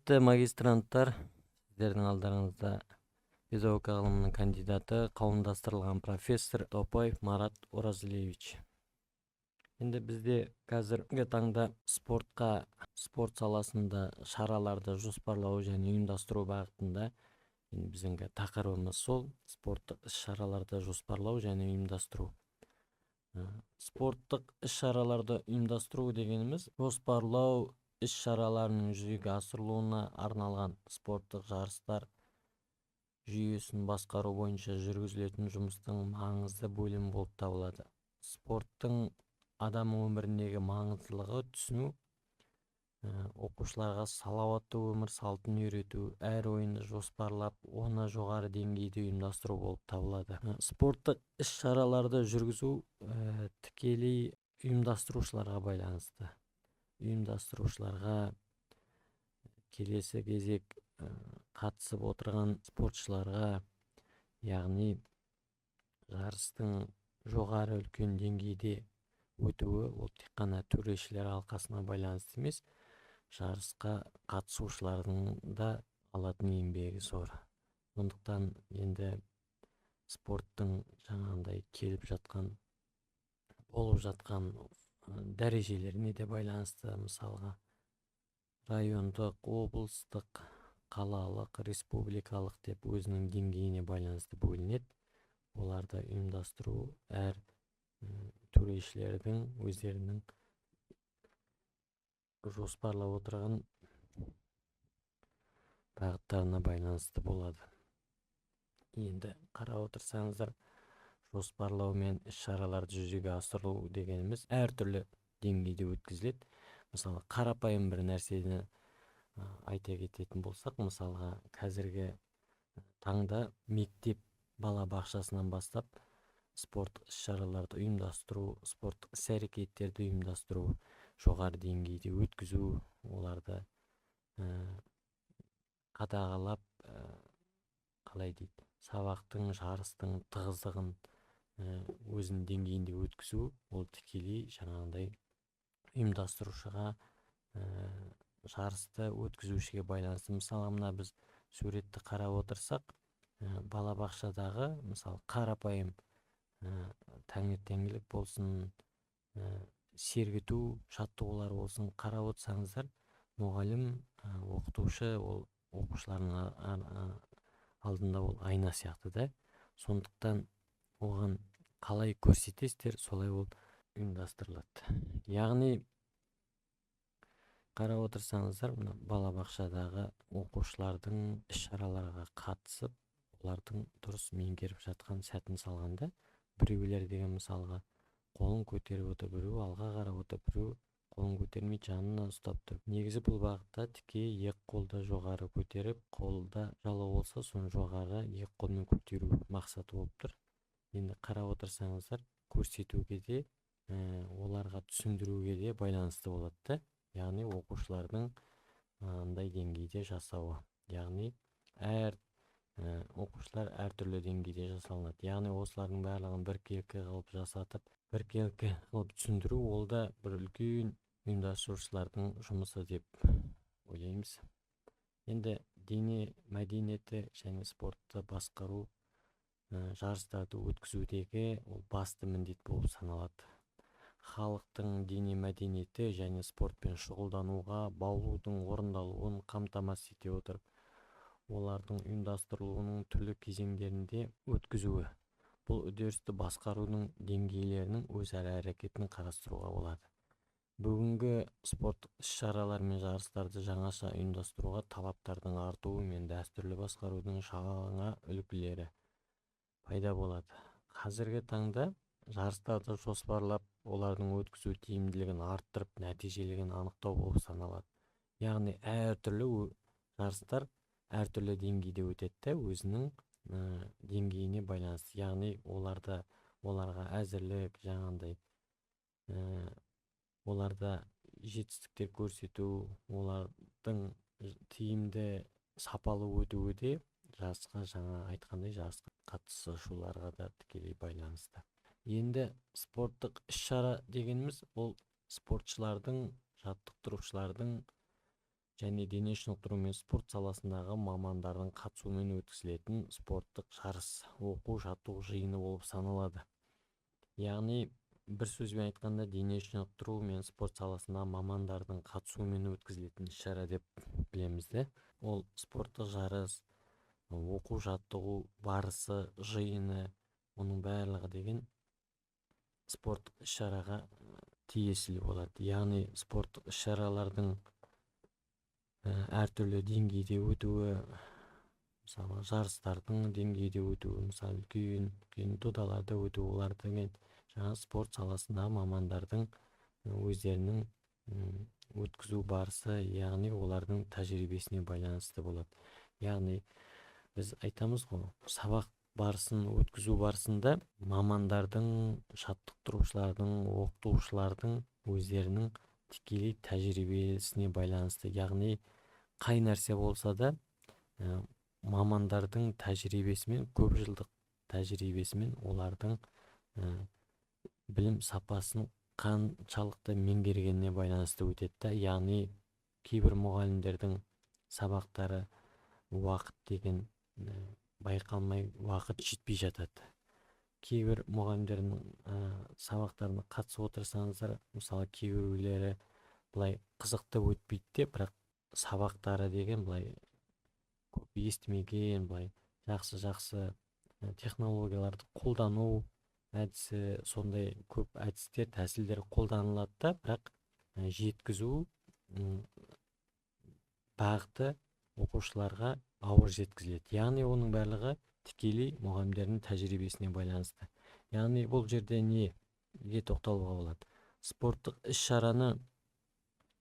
Урматтуу магистранттар, сиздердин алдарыңызда педагогика гылымынын кандидаты, кауымдаштырылган профессор Топоев Марат Оразалиевич. Энди бизде азыркы таңда спорт саласында шараларды жоспарлоо жана уюмдаштыруу багытында биздин такырыбымыз сол спорттук иш-чараларды жоспарлоо жана уюмдаштыруу. Спорттук иш-чараларды уюмдаштыруу дегенimiz жоспарлоо иш-чараларынын жүзөгө асырылууна арналган спорттук жарыстар жүйөсүн башкаруу боюнча жүргүзүлөтүн жумуштун маңызды бөлүмү болуп табылат. Спорттун адам өмүрүндөгү маңыздылыгы түшүнүү, окуучуларга саламаттуу өмүр салтын үйрөтүү, ар оюнду жоспарлап, оны жогору деңгээлде уюмдаштыруу болуп табылат. Спорттук иш-чараларды жүргүзүү тикелей уюмдаштыруучуларга байланыштуу. Уюмдаштыруучуларга келесі кезек катышып отурган спортчуларга, ягни жарыстын жогору үлкөн деңгээлде өтүүгө, ол тек гана төрешилер алкасына байланыштуу эмес, жарыска катышуучулардын да алатын эмгеги зор. Ошондуктан энди спорттун жаңагындай болуп жаткан дарежелерине де байланыштуу. Мисалга райондук, облустук, калаалык, республикалык деп өзүнүн деңгээлине байланыштуу бөлүнөт. Буларды уюмдаштыруу ар төрешилердин өздөрүнүн жоспарлап отурган багыттарына байланыштуу болот. Энди карап отурсаңыздар, жоспарлоо менен иш-чараларды жүзөгө асыруу дегенimiz ар түрлүү деңгээлде өткөзүлөт. Мисалы, карапайым бир нерсени айта кететін болсақ, мысалға қазіргі таңда мектеп бала бақшасынан бастап спорт іс-шараларды ұйымдастыру, спорт іс-әрекеттерді ұйымдастыру, жоғары деңгейде өткізу, оларды қадағалап, қалай дейді, сабақтың, жарыстың тығыздығын өзінің деңгейінде өткізу, ол тікелей жаңағындай ұйымдастырушыға жарысты өткізушіге байланысты. Мысалы, мына біз суретті қарап отырсақ, балабақшадағы мысалы қарапайым таңертеңгілік болсын, сергіту жаттығулар болсын, қарап отырсаңыздар, мұғалім, оқытушы ол оқушылардың алдында ол айна сияқты да. Сондықтан оған қалай көрсетесіздер, солай ол ұйымдастырылады. Яғни қарап отырсаңыздар, балабақшадағы оқушылардың іс-шараларға қатысып, олардың дұрыс меңгеріп жатқан сәтін салғанда, біреулер деген мысалға қолын көтеріп отыр, біреу алға қарап отыр, біреу қолын көтермей жанынан ұстап тұр. Негізі бұл бағытта тіке екі қолды жоғары көтеріп, қолда жалау болса, соны жоғары екі қолмен көтеру мақсаты болып тұр. Енді қарап отырсаңыздар, көрсетуге де, оларға түсіндіруге де байланысты болады да. Яғни оқушылардың андай деңгейде жасауы. Яғни оқушылар әр түрлі деңгейде жасалынады. Яғни осылардың барлығын біркелкі қылып жасатып, біркелкі қылып түсіндіру, ол да бір үлкен ұйымдастырушылардың жұмысы деп ойлаймыз. Енді дене мәдениеті және спортты басқару, жарыстарды өткізудегі ол басты міндет болып саналады. Халықтың дене мәдениеті және спортпен шұғылдануға, баулудың орындалуын қамтамасыз ете отырып, олардың ұйымдастырылуының түрлі кезеңдерінде өткізуі. Бұл үдерісті басқарудың деңгейлерінің өзара әрекетін қарастыруға болады. Бүгінгі спорт іс-шаралар мен жарыстарды жаңаша ұйымдастыруға талаптардың артуы мен дәстүрлі басқарудың жаңа үлгілері пайда болады. Қазіргі таңда жарыстарды жоспарлап, олардың өткізу тиімділігін арттырып, нәтижелігін анықтау болып саналады. Яғни әр түрлі жарыстар әр түрлі деңгейде өтеді, өзінің деңгейіне байланысты. Яғни оларға әзірлік, жаңағындай оларда жетістіктер көрсету, олардың тиімді сапалы өтуі де жарысқа, жаңа айтқандай, жарысқа қатысушыларға да тікелей байланысты. Енді спорттық іс-шара дегеніміз, ол спортшылардың, жаттықтырушылардың және дене шынықтыру мен спорт саласындағы мамандардың қатысуымен өткізілетін спорттық жарыс, оқу-жаттығу жиыны болып саналады. Яғни бір сөзбен айтқанда, дене шынықтыру мен спорт саласындағы мамандардың қатысуымен өткізілетін іс-шара деп білеміз де. Ол спорттық жарыс, оқу-жаттығу барысы, жиыны, оның барлығы деген спорттық іс-шараға тиесілі болады. Яғни спорттық іс-шаралардың әртүрлі деңгейде өтуі, мысалы жарыстардың деңгейде өтуі, мысалы үлкен додаларда өтуі, олар деген жаңа спорт саласындағы мамандардың өздерінің өткізу барысы, яғни олардың тәжірибесіне байланысты болады. Яғни біз айтамыз ғой, сабақ барысын өткізу барысында мамандардың, жаттықтырушылардың, оқытушылардың өздерінің тікелей тәжірибесіне байланысты. Яғни қай нәрсе болса да мамандардың тәжірибесімен, көп жылдық тәжірибесімен олардың білім сапасын қаншалықты меңгергеніне байланысты өтеді. Яғни кейбір мұғалімдердің сабақтары уақыт деген байқалмай, уақыт жетпей жатады. Кейбір мұғалімдердің сабақтарына қатысып отырсаңыздар, мысалы кейбіреулері былай қызықты өтпейді, бірақ сабақтары деген былай көп естімеген, былай жақсы технологияларды қолдану әдісі, сондай көп әдістер, тәсілдер қолданылады да, бірақ жеткізу бағыты оқушыларға ауыр жеткізіледі. Яғни оның барлығы тікелей мұғалімдердің тәжірибесіне байланысты. Яғни бұл жерде неге тоқталуға болады? Спорттық іс-шараны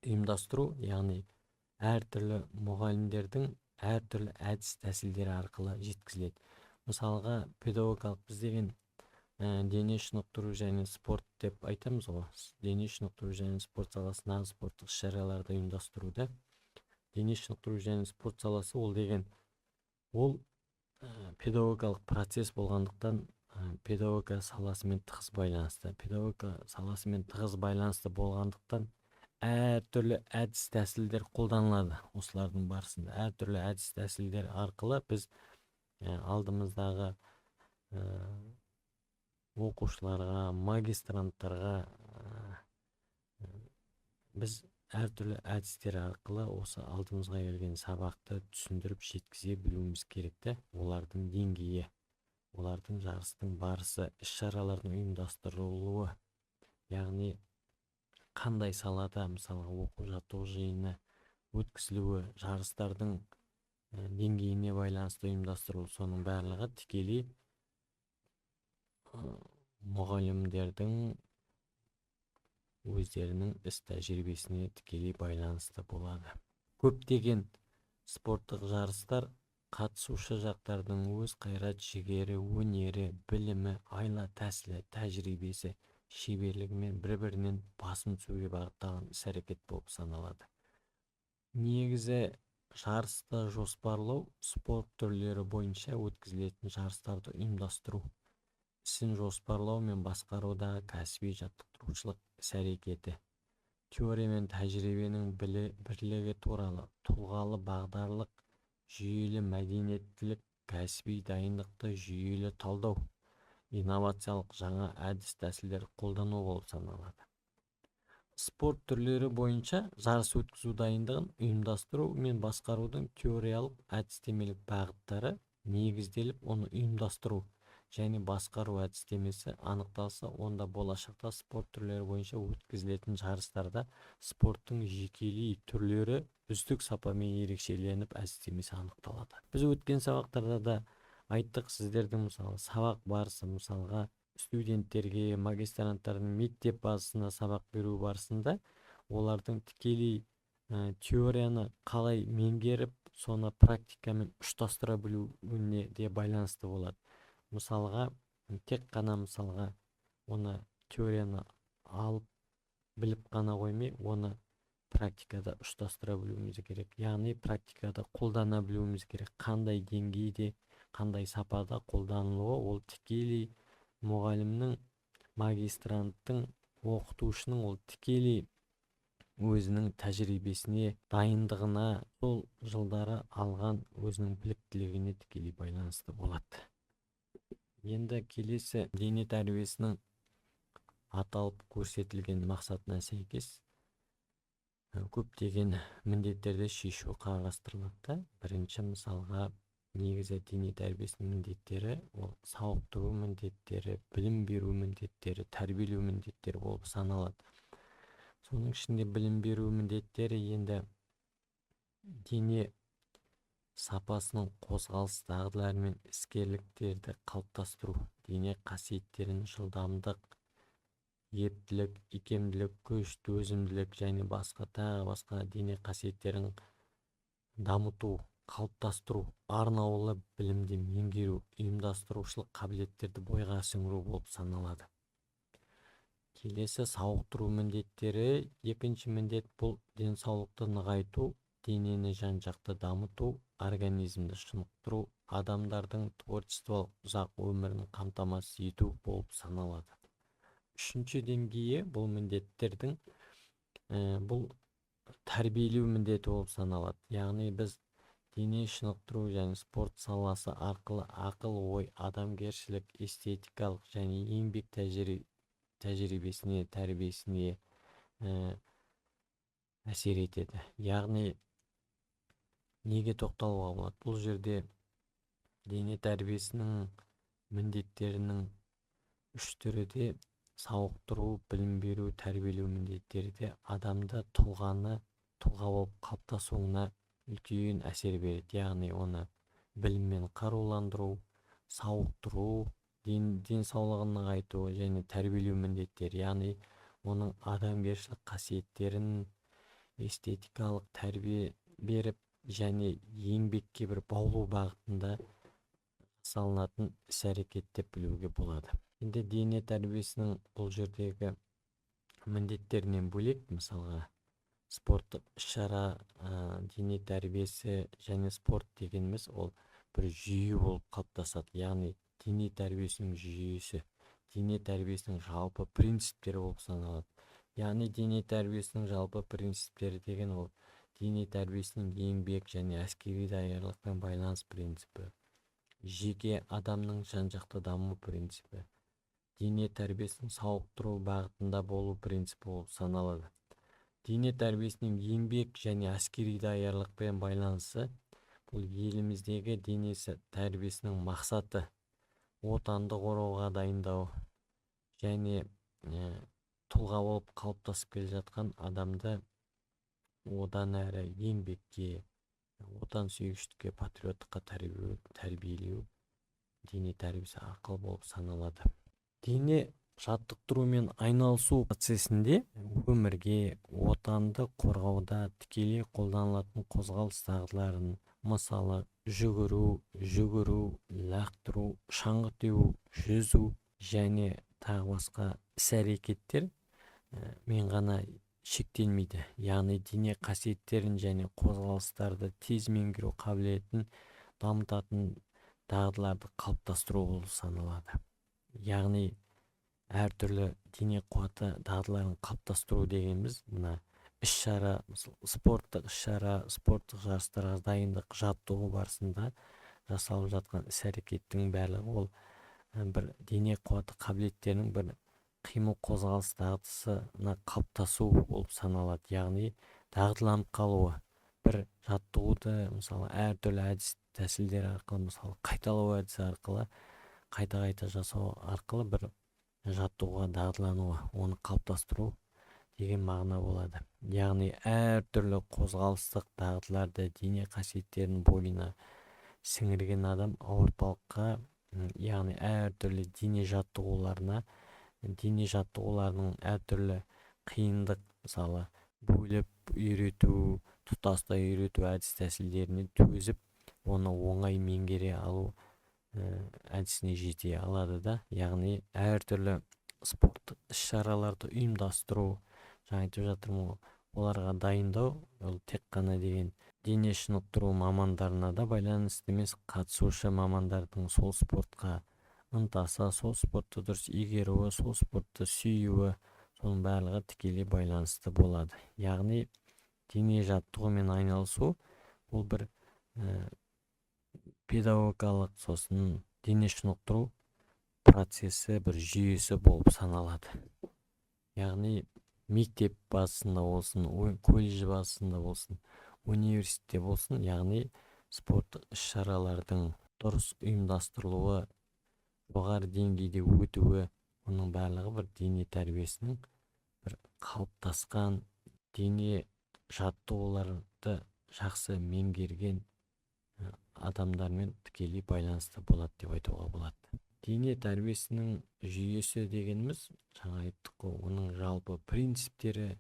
ұйымдастыру, яғни әртүрлі мұғалімдердің әртүрлі әдіс тәсілдері арқылы жеткізіледі. Мысалға, педагогикалық біз деген дене шынықтыру және спорт деп айтамыз ғой. Дене шынықтыру және спорт саласындағы спорттық іс-шараларды ұйымдастыруда. Дене шынықтыру және спорт саласы ол деген ол педагогикалық процесс болғандықтан педагогика саласымен тығыз байланысты. Педагогика саласымен тығыз байланысты болғандықтан әртүрлі әдіс тәсілдер қолданылады. Осылардың барысында әртүрлі әдіс тәсілдер арқылы біз алдымыздағы оқушыларға, магистранттарға біз әртүрлі әдістер арқылы осы алдымызға келген сабақты түсіндіріп жеткізе білуіміз керек. Олардың деңгейі, олардың жарыстың барысы, іс-шаралардың ұйымдастырылуы, яғни қандай салада, мысалы оқу-жаттығу жиыны өткізілуі, жарыстардың деңгейіне байланысты ұйымдастырылу, соның барлығы тікелей мұғалімдердің өздерінің іс тәжірибесіне тікелей байланысты болады. Көптеген спорттық жарыстар қатысушы жақтардың өз қайрат-жігері, өнері, білімі, айла тәсілі, тәжірибесі, шеберлігімен бір-бірінен басым түсуге бағытталған іс-әрекет болып саналады. Негізі жарысты жоспарлау спорт түрлері бойынша өткізілетін жарыстарды ұйымдастыру, ісін жоспарлау мен басқарудағы кәсіби жаттықтырушылық іс-әрекеті, теория мен тәжірибенің бірлігі туралы тұлғалы бағдарлық, жүйелі мәдениеттілік, кәсіби дайындықты жүйелі талдау, инновациялық жаңа әдіс тәсілдер қолдану болып саналады. Спорт түрлері бойынша жарыс өткізу дайындығын ұйымдастыру мен басқарудың теориялық әдістемелік бағыттары негізделіп, оны ұйымдастыру және басқару әдістемесі анықталса, онда болашақта спорт түрлері бойынша өткізілетін жарыстарда спорттың жекелей түрлері үздік сапамен ерекшеленіп, әдістемесі анықталады. Біз өткен сабақтарда да айттық, сіздердің мысалы сабақ барысы, мысалға студенттерге, магистранттардың мектеп базасында сабақ беру барысында олардың тікелей теорияны қалай меңгеріп, соны практикамен ұштастыра білуіне де байланысты болады. Мысалға, тек қана мысалға оны теорияны алып біліп қана қоймай, оны практикада ұштастыра білуіміз керек. Яғни практикада қолдана білуіміз керек. Қандай деңгейде, қандай сапада қолданылуы, ол тікелей мұғалімнің, магистранттың, оқытушының ол тікелей өзінің тәжірибесіне, дайындығына, сол жылдары алған өзінің біліктілігіне тікелей байланысты болады. Енді келесі дене тәрбиесінің аталып көрсетілген мақсатына сәйкес көптеген міндеттерді шешу қарастырылады. Бірінші мысалға негізі дене тәрбиесінің міндеттері ол сауықтыру міндеттері, білім беру міндеттері, тәрбиелеу міндеттері болып саналады. Соның ішінде білім беру міндеттері енді дене сапасының қозғалыс дағдылары мен іскерліктерді қалыптастыру, дене қасиеттерін жылдамдық, ептілік, икемділік, күш, төзімділік және басқа дене қасиеттерін дамыту, қалыптастыру, арнаулы білімді меңгеру, ұйымдастырушылық қабілеттерді бойға сіңіру болып саналады. Келесі сауықтыру міндеттері. Екінші міндет бұл денсаулықты нығайту, денені жан-жақты дамыту, организмді шынықтыру, адамдардың творчестволық ұзақ өмірін қамтамасыз ету болып саналады. Үшінші деңгейі бұл міндеттердің бұл тәрбиелеу міндеті болып саналады. Яғни біз дене шынықтыру және спорт саласы арқылы ақыл, ой, адамгершілік, эстетикалық және еңбек тәжірибесіне, тәрбиесіне әсер етеді. Яғни неге тоқталуға болады? Бұл жерде дене тәрбиесінің міндеттерінің үш түрі де сауықтыру, білім беру, тәрбиелеу міндеттері де адамды тұлға болып қалыптасуына үлкен әсер береді. Яғни оны біліммен қаруландыру, сауықтыру, денсаулығын нығайту және тәрбиелеу міндеттері. Яғни оның адамгершілік қасиеттерін, эстетикалық тәрбие беріп және еңбекке бір баулу бағытында салынатын іс-әрекет деп білуге болады. Енді дене тәрбиесінің бұл жердегі міндеттерінен бөлек, мысалға спорттық іс-шара, дене тәрбиесі және спорт дегеніміз ол бір жүйе болып қалыптасады. Яғни дене тәрбиесінің жүйесі, дене тәрбиесінің жалпы принциптері болып саналады. Яғни дене тәрбиесінің жалпы принциптері деген ол дене тәрбиесінің еңбек және әскери даярлықпен байланыс принципі, жеке адамның жан-жақты даму принципі, дене тәрбиесінің сауықтыру бағытында болу принципі болып саналады. Дене тәрбиесінің еңбек және әскери даярлықпен байланысы бұл еліміздегі дене тәрбиесінің мақсаты отанды қорғауға дайындау және тұлға болып қалыптасып келе жатқан адамды одан әрі еңбекке, отан сүйгіштікке, патриоттыққа тәрбиелеу дене тәрбиесі арқылы болып саналады. Дене жаттықтырумен айналысу процесінде өмірге, отанды қорғауда тікелей қолданылатын қозғалыс дағдыларын, мысалы жүгіру, лақтыру, шаңғы теуу, жүзу және тағы басқа іс-әрекеттер мен ғана шектелмейді. Яғни дене қасиеттерін және қозғалыстарды тез меңгеру қабілетін дамытатын дағдыларды қалыптастыру болып саналады. Яғни әртүрлі дене қуаты дағдыларын қалыптастыру дегеніміз мына іс-шара, спорттық іс-шара, спорттық жарыстарға дайындық, жаттығу барысында жасалып жатқан іс-әрекеттің барлығы ол бір дене қуаты қабілеттерінің бір қимыл қозғалыс дағдысына қалыптасу болып саналады. Яғни дағдыланып қалуы, бір жаттығуды мысалы әртүрлі әдіс тәсілдер арқылы, мысалы қайталау әдісі арқылы қайта жасау арқылы бір жаттығуға дағдылануы, оны қалыптастыру деген мағына болады. Яғни әртүрлі қозғалыстық дағдыларды, дене қасиеттерін бойына сіңірген адам ауыртпалыққа, яғни әртүрлі дене жаттығуларының әртүрлі қиындық, мысалы бөліп үйрету, тұтастай үйрету әдіс тәсілдеріне төзіп, оны оңай меңгере алу әдісіне жете алады да. Яғни әртүрлі спорттық іс-шараларды ұйымдастыру, жаңа айтып жатырмын, оларға дайындау, ол тек қана деген дене шынықтыру мамандарына да байланысты емес, қатысушы мамандардың сол спортқа ынтасы, сол спортты дұрыс игеруі, сол спортты сүюі, Соның барлығы тікелей байланысты болады. Яғни дене жаттығумен айналысу бұл бір педагогикалық сосын дене шынықтыру процесі бір жүйесі болып саналады. Яғни мектеп басында болсын, колледж басында болсын, университетте болсын, яғни спорттық іс-шаралардың дұрыс ұйымдастырылуы, жоғары деңгейде өтуі, оның барлығы бір дене тәрбиесінің бір қалыптасқан, дене жаттығуларды жақсы меңгерген адамдармен тікелей байланысты болады деп айтуға болады. Дене тәрбиесінің жүйесі дегеніміз, жаңа айттық қой, оның жалпы принциптері,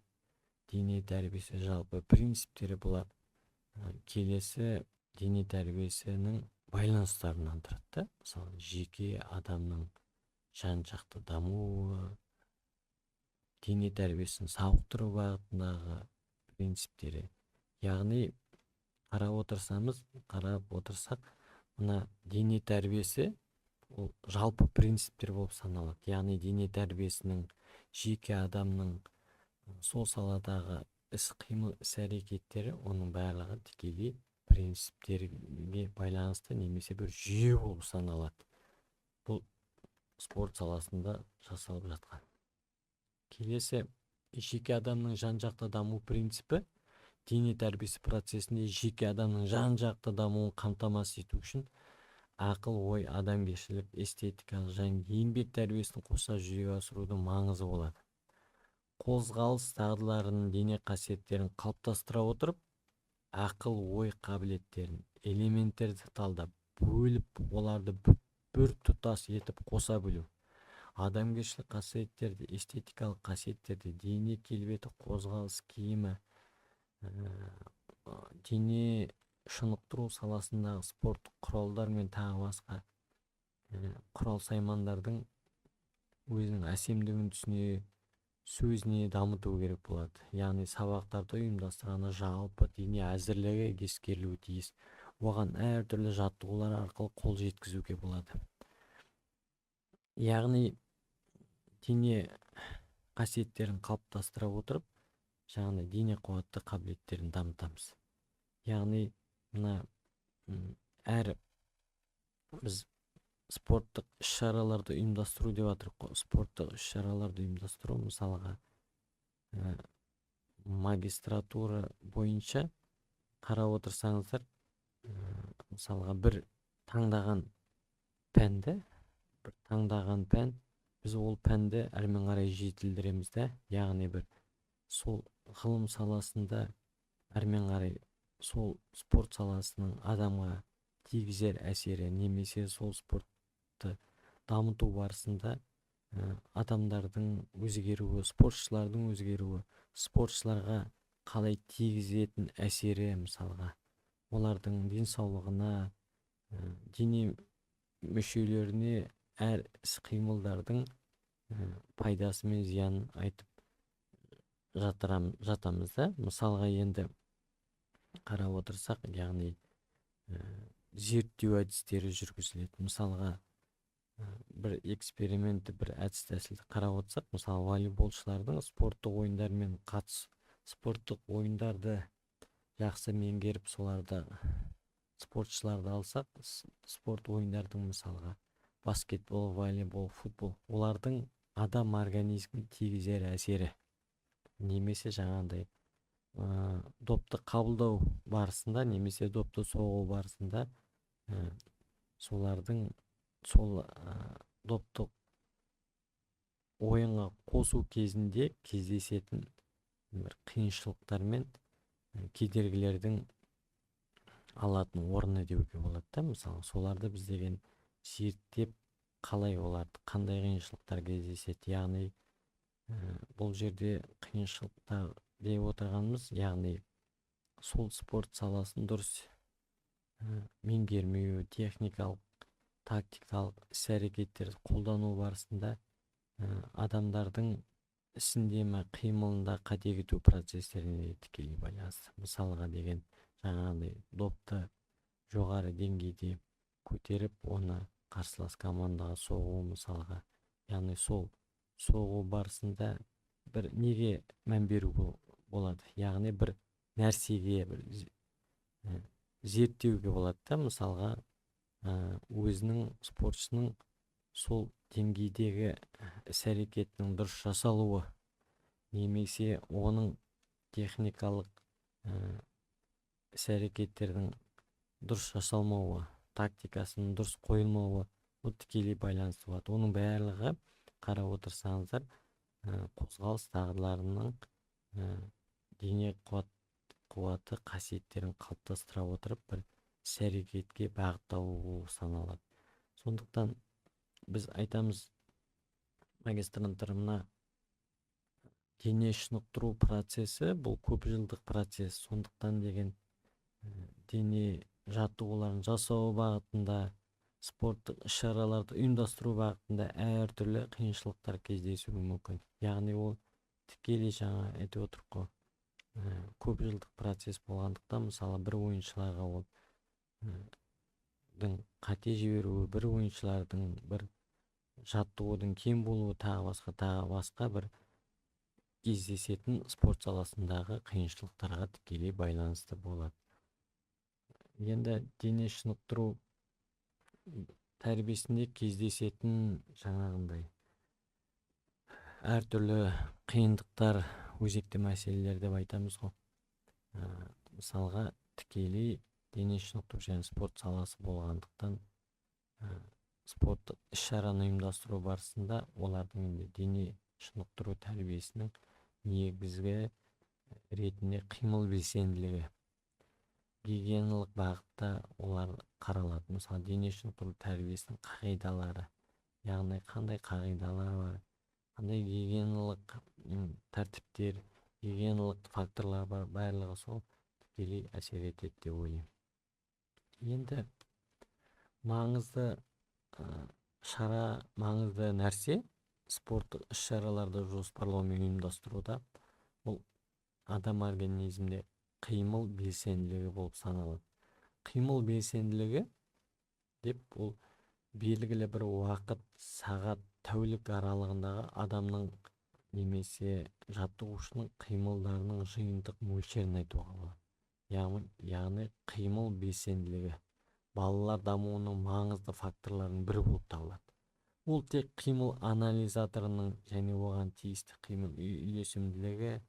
дене тәрбиесі жалпы принциптері болады. Келесі дене тәрбиесінің байланыстарынан тұрады. Мысалы, жеке адамның жан-жақты дамуы, дене тәрбиесін сауықтыру бағытындағы принциптері. Яғни қарап отырсақ, мына дене тәрбиесі ол жалпы принциптер болып саналады. Яғни дене тәрбиесінің жеке адамның сол саладағы іс-қимыл, іс-әрекеттері, оның барлығы тікелей принциптерге байланысты немесе бір жүйе болып саналады. Бұл спорт саласында жасалып жатқан. Келесі, жеке адамның жан-жақты даму принципі дене тәрбиесі процесінде жеке адамның жан-жақты дамуын қамтамасыз ету үшін ақыл, ой, адамгершілік, эстетикалық және еңбек тәрбиесін қоса жүзеге асырудың маңызы болады. Қозғалыс дағдыларының дене қасиеттерін қалыптастыра отырып, ақыл, ой қабілеттерін, элементтерді талдап, бөліп, оларды бір тұтас етіп қоса білу. Адамгершілік қасиеттерді, эстетикалық қасиеттерді, дене келбеті, қозғалыс киімі, дене шынықтыру саласындағы спорттық құралдар мен тағы басқа құрал саймандардың өзінің әсемдігін түсіне, сөзіне дамыту керек болады. Яғни сабақтарды ұйымдастырғанда жалпы дене әзірлігі ескерілуі тиіс. Оған әртүрлі жаттығулар арқылы қол жеткізуге болады. Яғни дене қасиеттерін қалыптастыра отырып, жаңағыдай дене қуатты қабілеттерін дамытамыз. Яғни мына әр біз спорттық іс-шараларды ұйымдастыру деп жатырмық. Спорттық іс-шараларды ұйымдастыру, мысалға магистратура бойынша қарап отырсаңыздар, мысалға бір таңдаған пән, біз ол пәнді әрмен қарай жетілдіреміз да, яғни бір сол ғылым саласында әрмен қарай сол спорт саласының адамға тигізер әсері, немесе сол спортты дамыту барысында адамдардың өзгеруі, спортшылардың өзгеруі, спортшыларға қалай тигізетін әсері, мысалға олардың денсаулығына, дене мүшелеріне әр іс-қимылдардың пайдасы мен зиянын айтып жатамыз да. Мысалға енді қарап отырсақ, яғни зерттеу әдістері жүргізіледі. Мысалға бір экспериментті, бір әдіс тәсілді қарап отырсақ, мысалы волейболшылардың спорттық ойындармен спорттық ойындарды жақсы меңгеріп, соларды спортшыларды алсақ, спорт ойындардың, мысалға баскетбол, волейбол, футбол, олардың адам организміне тигізер әсері, немесе жаңағындай допты қабылдау барысында, немесе допты соғу барысында солардың сол допты ойынға қосу кезінде кездесетін бір қиыншылықтар мен кедергілердің алатын орны деуге болады да. Мысалы, соларды біз деген зерттеп, қалай оларды, қандай қиыншылықтар кездеседі. Яғни бұл жерде қиыншылықтар деп отырғанымыз, яғни сол спорт саласын дұрыс меңгермеу, техникалық, тактикалық іс-әрекеттерді қолдану барысында адамдардың ісінде қимылында қате кету процестеріне тікелей байланысты. Мысалға деген жаңағындай допты жоғары деңгейде көтеріп, оны қарсылас командаға соғу, мысалға, яғни сол соғу барысында бір неге мән беру болады, яғни бір нәрсеге бір зерттеуге болады да, мысалға өзінің спортшының сол деңгейдегі іс-әрекетінің дұрыс жасалуы немесе оның техникалық іс-әрекеттердің дұрыс жасалмауы, тактикасының дұрыс қойылмауы бұл тікелей байланысты болады. Оның барлығы қарап отырсаңыздар қозғалыс дағдыларының дене қуаты қасиеттерін қалыптастыра отырып бір іс-әрекетке бағытталу саналады. Сондықтан біз айтамыз магистранттарына дене шынықтыру процесі бұл көп жылдық процесс. Сондықтан деген дене жаттығуларын жасау бағытында, спорттық іс-шараларды ұйымдастыру бағытында әртүрлі қиыншылықтар кездесуі мүмкін. Яғни ол тікелей жаңа айтып отырық қой, көп жылдық процесс болғандықтан, мысалы бір ойыншыларға ол қате жіберуі, бір ойыншылардың бір жаттығудың кем болуы, тағы басқа бір кездесетін спорт саласындағы қиыншылықтарға тікелей байланысты болады. Енді дене шынықтыру тәрбиесінде кездесетін жаңағындай әртүрлі қиындықтар, өзекті мәселелер деп айтамыз ғой. Мысалға тікелей дене шынықтыру және спорт саласы болғандықтан спорттық іс-шараны ұйымдастыру барысында олардың дене шынықтыру тәрбиесінің негізгі ретінде қимыл белсенділігі, гигиеналық бағытта олар қаралады. Мысалы дене шынықтыру тәрбиесінің қағидалары, яғни қандай қағидалар бар, қандай гигиеналық тәртіптер, гигиеналық факторлар бар, барлығы сол тікелей әсер етеді деп ойлаймын. Енді маңызды шара, маңызды нәрсе спорттық іс-шараларды жоспарлау мен ұйымдастыруда бұл адам организмде қимыл белсенділігі болып саналады. Қимыл белсенділігі деп бұл белгілі бір уақыт, сағат, тәулік аралығындағы адамның немесе жаттығушының қимылдарының жиынтық мөлшерін айтуға болады. Яғни қимыл белсенділігі балалар дамуының маңызды факторларының бірі болып табылады. Ол тек қимыл анализаторының және оған тиісті қимыл үйлесімділігі,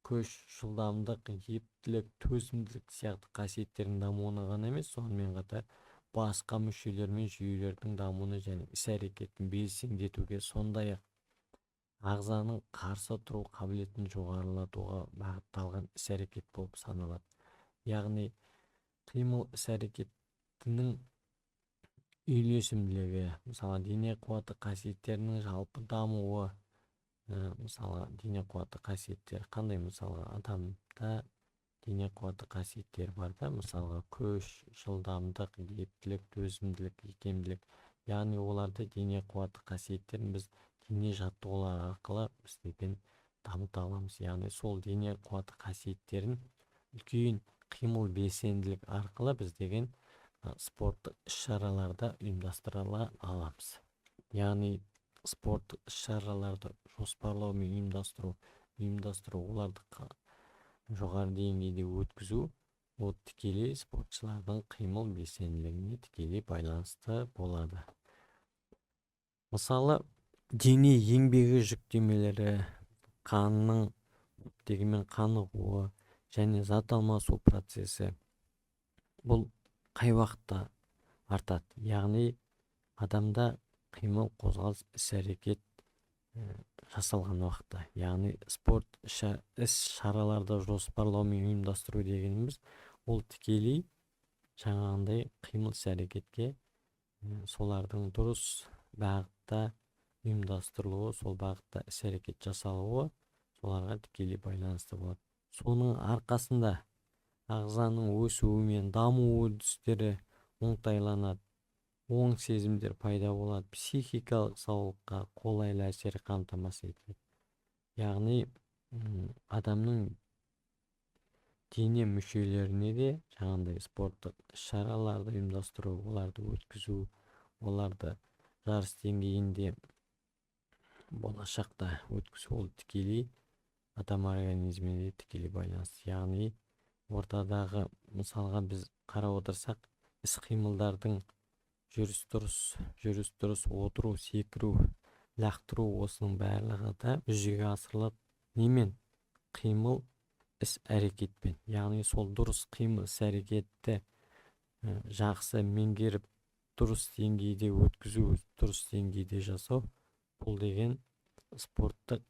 күш, жылдамдық, ептілік, төзімділік сияқты қасиеттердің дамуына ғана емес, сонымен қатар басқа мүшелер мен жүйелердің дамуына және іс-әрекетін белсендетуге, сондай-ақ ағзаның қарсы тұру қабілетін жоғарылатуға бағытталған іс-әрекет болып саналады. Яғни қимыл іс-әрекетінің үйлесімділігі, мысалы дене қуаты қасиеттерінің жалпы дамуы, мысалы дене қуаты қасиеттері қандай, мысалы адамда дене қуаты қасиеттері бар да, мысалға күш, жылдамдық, ептілік, төзімділік, икемділік, яғни оларды дене қуаты қасиеттерін біз дене жаттығулар арқылы біздеген дамыта аламыз. Яғни сол дене қуаты қасиеттерін үлкен қимыл белсенділік арқылы біздеген спорттық іс-шараларда ұйымдастыра аламыз. Яғни спорттық іс-шараларды жоспарлау мен ұйымдастыру, оларды жоғары деңгейде өткізу, ол тікелей спортшылардың қимыл белсенділігіне тікелей байланысты болады. Мысалы, дене еңбегі жүктемелері, қанның оттегімен қанығуы және зат алмасу процесі бұл қай уақытта артады? Яғни адамда қимыл, қозғалыс, іс-әрекет жасалған уақытта. Яғни спорт іс-шараларды жоспарлау мен ұйымдастыру дегеніміз ол тікелей жаңағындай қимыл іс-әрекетке солардың дұрыс бағытта ұйымдастырылуы, сол бағытта іс-әрекет жасалуы соларға тікелей байланысты болады. Соның арқасында ағзаның өсуі мен даму үрдістері оңтайланады, оң сезімдер пайда болады, психикалық саулыққа қолайлы әсер қамтамасыз етеді. Яғни адамның дене мүшелеріне де жаңағындай спорттық іс-шараларды ұйымдастыру, оларды өткізу, оларды жарыс деңгейінде болашақта өткізу, ол тікелей адам организміне тікелей байланысты. Яғни ортадағы мысалға біз қарап отырсақ, іс-қимылдардың жүріс-тұрыс, отыру, секіру, лақтыру, осының барлығы да жүзеге асырылады немен? Қимыл, іс-әрекетпен. Яғни сол дұрыс қимыл, іс-әрекетті жақсы меңгеріп, дұрыс деңгейде өткізу, дұрыс деңгейде жасау, бұл деген спорттық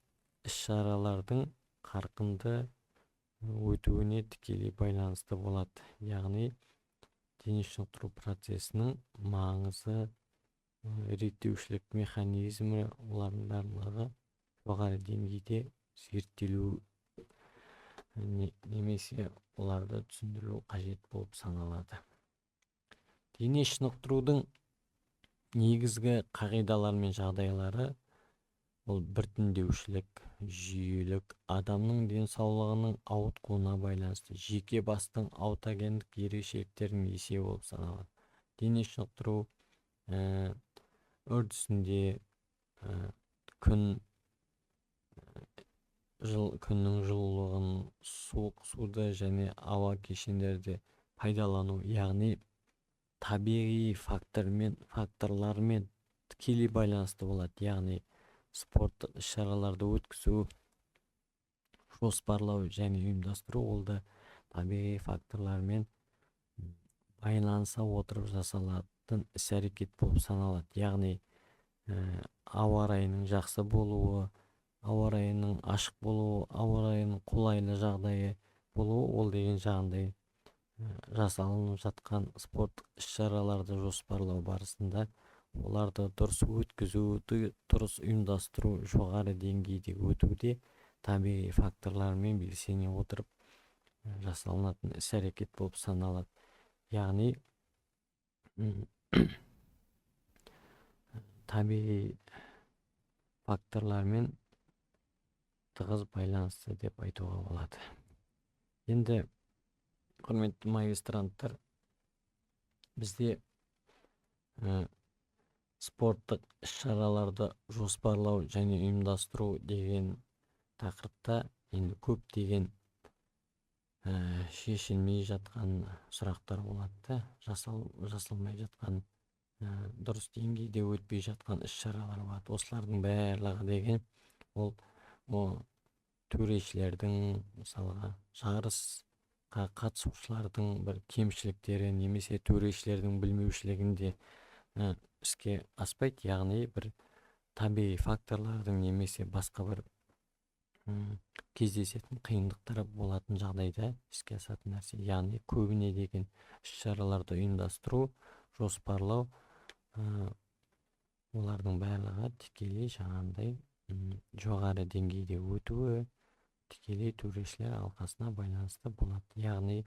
іс-шаралардың қарқынды өтуіне тікелей байланысты болады. Яғни дене шынықтыру процесінің маңызы, реттеушілік механизмі, олардың барлығы жоғары деңгейде зерттелу немесе оларды түсіндіру қажет болып саналады. Дене шынықтырудың негізгі қағидалары мен жағдайлары ол біртіндеушілік, жүйелік, адамның денсаулығының ауытқуына байланысты жеке бастың аутогендік ерекшеліктерінің есебі болып саналады. Дене шынықтыру үрдісінде күннің жылулығын, суық суды және ауа кешендерді пайдалану, яғни табиғи факторлармен тікелей байланысты болады. Яғни спорттық іс-шараларды өткізу, жоспарлау және ұйымдастыру ол да табиғи факторлармен байланыса отырып жасалатын іс-әрекет болып саналады. Яғни ауа райының жақсы болуы, ауа райының ашық болуы, ауа райының қолайлы жағдайы болуы, ол деген жағдай жасалынып жатқан спорттық іс-шараларды жоспарлау барысында оларды дұрыс өткізу, дұрыс ұйымдастыру, жоғары деңгейде өтуде табиғи факторлармен белсене отырып жасалынатын іс-әрекет болып саналады. Яғни табиғи факторлармен тығыз байланысты деп айтуға болады. Енді құрметті магистранттар, бізде спорттық іс-шараларды жоспарлау және ұйымдастыру деген тақырыпта енді көптеген шешілмей жатқан сұрақтар болады, жасалмай жатқан, дұрыс деңгейде өтпей жатқан іс-шаралар болады. Осылардың барлығы деген ол төрешілердің, мысалға жарысқа қатысушылардың бір кемшіліктері немесе төрешілердің білмеушілігінде іске аспайды. Яғни бір табиғи факторлардың немесе басқа бір кездесетін қиындықтар болатын жағдайда іске асатын нәрсе. Яғни көбіне деген іс-шараларды ұйымдастыру, жоспарлау, олардың барлығы тікелей жаңағындай жоғары деңгейде өтуі тікелей төрешілер алқасына байланысты болады. Яғни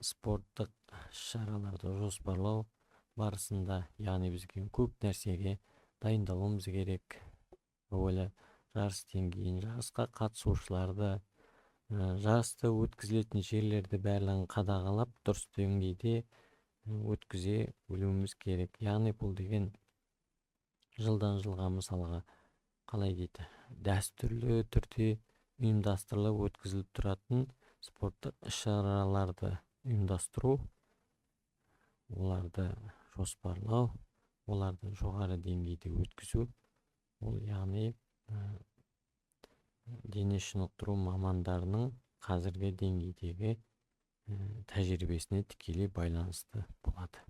спорттық іс-шараларды жоспарлау барысында, яғни бізге көп нәрсеге дайындалуымыз керек. Жарыс деңгейін, жарысқа қатысушыларды, жарысты өткізілетін жерлерді барлығын қадағалап, дұрыс деңгейде өткізе білуіміз керек. Яғни бұл деген жылдан жылға, мысалға, қалай дейді, дәстүрлі түрде ұйымдастырылып өткізіліп тұратын спорттық іс-шараларды ұйымдастыру, оларды жоспарлау, оларды жоғары деңгейде өткізу, ол яғни дене шынықтыру мамандарының қазіргі деңгейдегі тәжірибесіне тікелей байланысты болады.